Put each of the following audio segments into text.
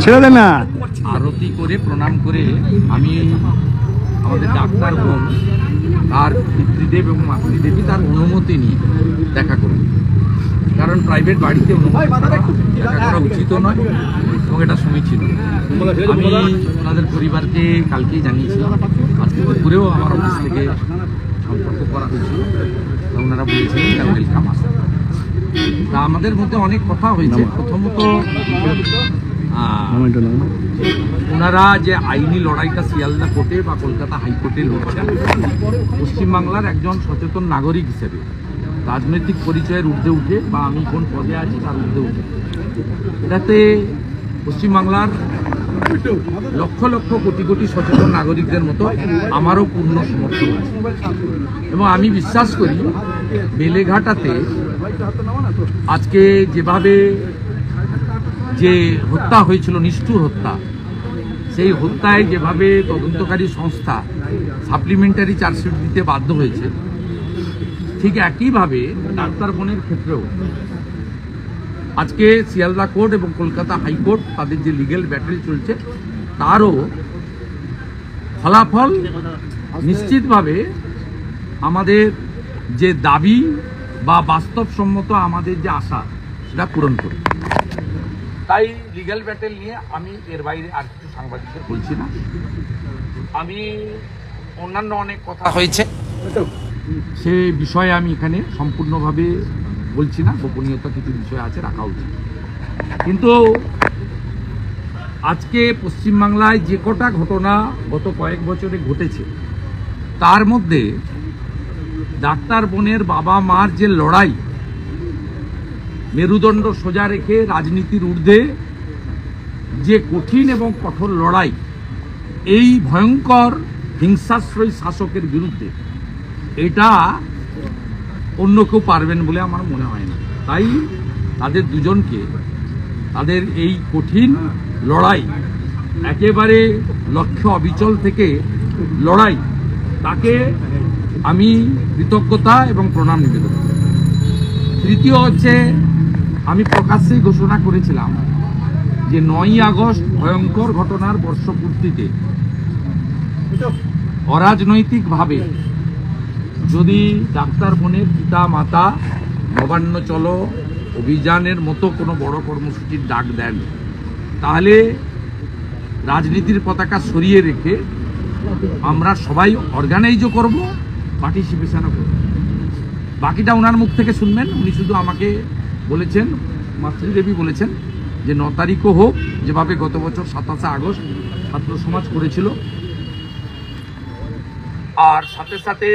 ছেড়ে দেন না। আরতি করে প্রণাম করে আমি আমাদের ডাক্তার বোন তার পিতৃদেব এবং মাতৃদেবী তার অনুমতি নিয়ে দেখা করব, কারণ প্রাইভেট বাড়িতে অনুমতি দেখা করা উচিত নয় এবং এটা সমীচীন। আমি ওনাদের পরিবারকে কালকেই জানিয়েছিলাম, আজকে দুপুরেও আমার অফিস থেকে সম্পর্ক করা হয়েছিল, ওনারা বলেছিলেন এটা ওয়েলকাম আসে। তা আমাদের মধ্যে অনেক কথা হয়েছে। প্রথমত ওনারা যে আইনি লড়াইটা শিয়ালদা কোর্টে বা কলকাতা হাইকোর্টে লড়ছেন, পশ্চিমবাংলার একজন সচেতন নাগরিক হিসেবে রাজনৈতিক পরিচয়ের ঊর্ধ্বে উঠে বা আমি কোন পদে আছি তার ঊর্ধ্বে উঠে, এটাতে পশ্চিমবাংলার লক্ষ লক্ষ কোটি কোটি সচেতন নাগরিকদের মতো আমারও পূর্ণ সমর্থন আছে। এবং আমি বিশ্বাস করি বেলেঘাটাতে আজকে যেভাবে যে হত্যা হয়েছিল, নিষ্ঠুর হত্যা, সেই হত্যায় যেভাবে তদন্তকারী সংস্থা সাপ্লিমেন্টারি চার্জশিট দিতে বাধ্য হয়েছে, ঠিক একইভাবে ডাক্তার বোনের ক্ষেত্রেও আজকে শিয়ালদা কোর্ট এবং কলকাতা হাইকোর্ট তাদের যে লিগ্যাল ব্যাটেল চলছে তারও ফলাফল নিশ্চিতভাবে আমাদের যে দাবি বা বাস্তবসম্মত আমাদের যে আশা সেটা পূরণ করবে। তাই লিগ্যাল ব্যাটেল নিয়ে আমি এর বাইরে আর কিছু সাংবাদিকদের বলছি না। আমি অন্যান্য অনেক কথা হয়েছে, সে বিষয়ে আমি এখানে সম্পূর্ণভাবে বলছি না, গোপনীয়তা কিছু বিষয় আছে, রাখা উচিত। কিন্তু আজকে পশ্চিমবাংলায় যে কটা ঘটনা গত কয়েক বছরে ঘটেছে, তার মধ্যে ডাক্তার বোনের বাবা মার যে লড়াই, মেরুদণ্ড সোজা রেখে রাজনীতির ঊর্ধ্বে যে কঠিন এবং কঠোর লড়াই, এই ভয়ঙ্কর হিংসাশ্রয়ী শাসকের বিরুদ্ধে, এটা অন্য কেউ পারবেন বলে আমার মনে হয় না। তাই তাদের দুজনকে তাদের এই কঠিন লড়াই, একেবারে লক্ষ্য অবিচল থেকে লড়াই, তাকে আমি কৃতজ্ঞতা এবং প্রণাম নিবেদন করি। তৃতীয় হচ্ছে, আমি প্রকাশ্যেই ঘোষণা করেছিলাম যে 9ই আগস্ট ভয়ঙ্কর ঘটনার বর্ষপূর্তিতে অরাজনৈতিকভাবে যদি ডাক্তার বোনের পিতা মাতা নবান্ন চলো অভিযানের মতো কোনো বড় কর্মসূচির ডাক দেন, তাহলে রাজনীতির পতাকা সরিয়ে রেখে আমরা সবাই অর্গানাইজও করব, পার্টিসিপেশনও করব। বাকিটা ওনার মুখ থেকে শুনবেন। উনি শুধু আমাকে বলেছেন, মাতৃদেবী বলেছেন যে 9 তারিখও হোক, যেভাবে গত বছর 27শে আগস্ট ছাত্র সমাজ করেছিল, আর সাথে সাথে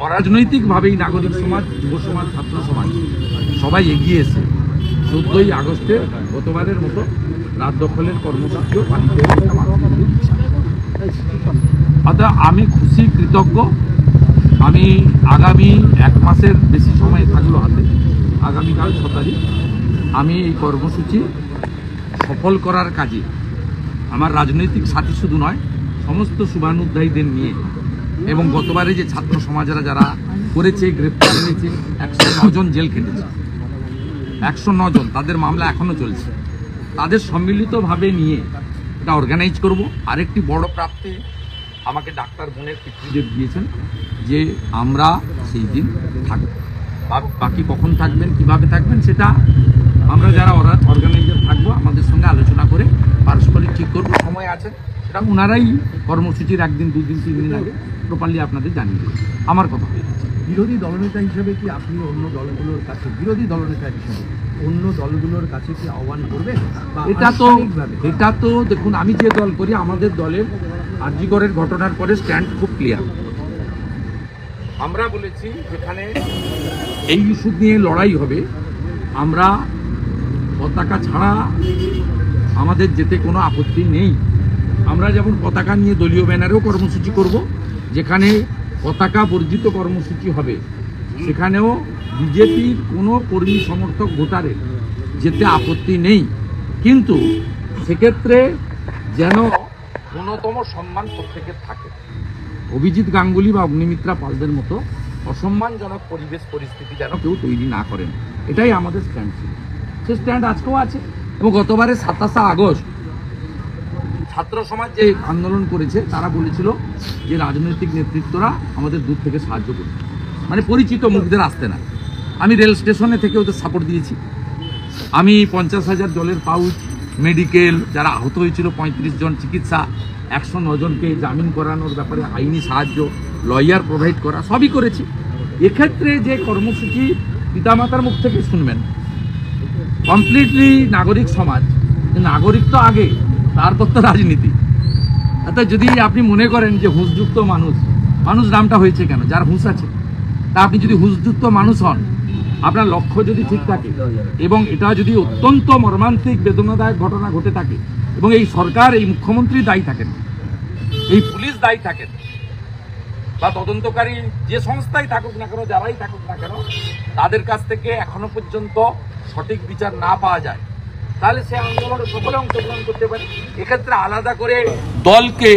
অরাজনৈতিকভাবেই নাগরিক সমাজ, যুব সমাজ, ছাত্র সমাজ সবাই এগিয়ে এসে 14ই আগস্টে গতবারের মতো রাত দখলের কর্মসূচিও পালিত হয়েছে। অর্থাৎ আমি খুশি, কৃতজ্ঞ। আমি আগামী 1 মাসের বেশি সময় থাকলো হাতে, আগামীকাল 6 তারিখ আমি এই কর্মসূচি সফল করার কাজে আমার রাজনৈতিক সাথী শুধু নয়, সমস্ত শুভানুধ্যায়ীদের নিয়ে, এবং গতবারে যে ছাত্র সমাজেরা যারা করেছে, গ্রেপ্তার হয়েছে, 109 জন জেল খেটেছে, 109 জন, তাদের মামলা এখনও চলছে, তাদের সম্মিলিতভাবে নিয়ে এটা অর্গানাইজ করব। আরেকটি বড় প্রাপ্তি আমাকে ডাক্তার বোনের পিতৃদেব দিয়েছেন যে আমরা সেই দিন থাকব। বাকি কখন থাকবেন, কিভাবে থাকবেন, সেটা আমরা যারা অর্গানাইজার থাকবো আমাদের সঙ্গে আলোচনা করে পারস্পরিক ঠিক করব। সময় আছে, সেটা ওনারাই কর্মসূচির 1 দিন 2 দিন 3 দিন আগে প্রপারলি আপনাদের জানিয়ে দেবেন। আমার কথা হয়ে গেছে। বিরোধী দলনেতা হিসেবে কি আপনি অন্য দলগুলোর কাছে, বিরোধী দলনেতা হিসেবে অন্য দলগুলোর কাছে কি আহ্বান করবেন? এটা তো দেখুন, আমি যে দল করি, আমাদের দলের আরজিকরের ঘটনার পরে স্ট্যান্ড খুব ক্লিয়ার। আমরা বলেছি যেখানে এই ইস্যু নিয়ে লড়াই হবে, আমরা পতাকা ছাড়া আমাদের যেতে কোনো আপত্তি নেই। আমরা যেমন পতাকা নিয়ে দলীয় ব্যানারেও কর্মসূচি করব, যেখানে পতাকা বর্জিত কর্মসূচি হবে সেখানেও বিজেপির কোনো কর্মী সমর্থক ভোটারের যেতে আপত্তি নেই, কিন্তু সেক্ষেত্রে যেন ন্যূনতম সম্মান প্রত্যেকের থাকে। অভিজিৎ গাঙ্গুলি বা অগ্নিমিত্রা পালদের মতো অসম্মানজনক পরিবেশ পরিস্থিতি যেন কেউ তৈরি না করেন, এটাই আমাদের স্ট্যান্ড ছিল। সে স্ট্যান্ড আজকেও আছে। এবং গতবারে 27শে আগস্ট ছাত্র সমাজ যে আন্দোলন করেছে তারা বলেছিল যে রাজনৈতিক নেতৃত্বরা আমাদের দূর থেকে সাহায্য করবে, মানে পরিচিত মুখদের আসতে না। আমি রেল স্টেশনে থেকে ওদের সাপোর্ট দিয়েছি। আমি 50,000 জলের পাউচ, মেডিকেল, যারা আহত হয়েছিল 35 জন চিকিৎসা, 109 জনকে জামিন করানোর ব্যাপারে আইনি সাহায্য, লয়ার প্রোভাইড করা, সবই করেছি। এক্ষেত্রে যে কর্মসূচি পিতামাতার মুখ থেকে শুনবেন, কমপ্লিটলি নাগরিক সমাজ, নাগরিক তো আগে, তারপর তো রাজনীতি। অর্থাৎ যদি আপনি মনে করেন যে হুঁশযুক্ত মানুষ, মানুষ নামটা হয়েছে কেন? যার হুঁশ আছে। তা আপনি যদি হুঁশযুক্ত মানুষ হন, আপনার লক্ষ্য যদি ঠিক থাকে এবং এটা যদি অত্যন্ত মর্মান্তিক বেদনাদায়ক ঘটনা ঘটে থাকে এবং এই সরকার, এই মুখ্যমন্ত্রী দায়ী থাকেন, এই পুলিশ দায়ী থাকেন, বা তদন্তকারী যে সংস্থাই থাকুক না কেন, যারাই থাকুক না কেন, তাদের কাছ থেকে এখনো পর্যন্ত সঠিক বিচার না পাওয়া যায়, তাহলে সে আন্দোলনে সকলে অংশগ্রহণ করতে পারে। এক্ষেত্রে আলাদা করে দলকে,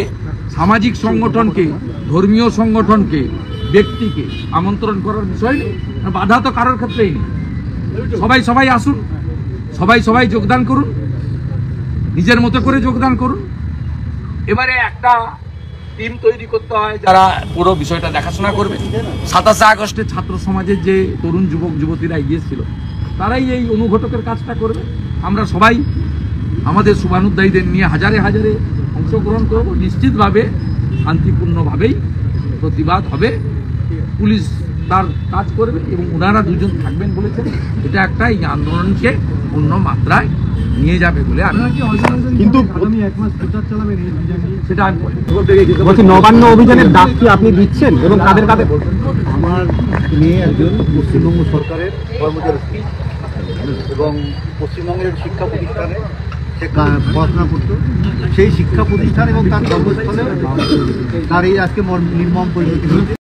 সামাজিক সংগঠনকে, ধর্মীয় সংগঠনকে, ব্যক্তিকে আমন্ত্রণ করার বিষয় নেই। বাধা তো কারোর ক্ষেত্রেই নেই। সবাই আসুন, সবাই যোগদান করুন, নিজের মতো করে যোগদান করুন। এবারে একটা টিম তৈরি করতে হয় যারা পুরো বিষয়টা দেখাশোনা করবে। 27 আগস্টে ছাত্র সমাজের যে তরুণ যুবক যুবতীরা এগিয়েছিল, তারাই এই অনুঘটকের কাজটা করবে। আমরা সবাই আমাদের শুভানুধ্যায়ীদের নিয়ে হাজারে হাজারে অংশগ্রহণ করব। নিশ্চিতভাবে শান্তিপূর্ণভাবেই প্রতিবাদ হবে, পুলিশ তার কাজ করবে এবং ওনারা দুজন থাকবেন বলেছেন। এটা একটা এই আন্দোলনকে অন্য মাত্রায় নিয়ে যাবে বলে আমি, কিন্তু আগামী 1 মাস প্রচার চালাবেন এই অভিযান নিয়ে, সেটা আমি বলছি নবান্ন অভিযানের ডাক কি আপনি দিচ্ছেন এবং কাদের কাদের? আমার মেয়ে একজন পশ্চিমবঙ্গ সরকারের কর্মচারী এবং পশ্চিমবঙ্গের শিক্ষা প্রতিষ্ঠানে সে পড়াশোনা করত। সেই শিক্ষা প্রতিষ্ঠান এবং তার কর্মস্থলে তার এই আজকে নির্মম পরিণতি হয়েছে।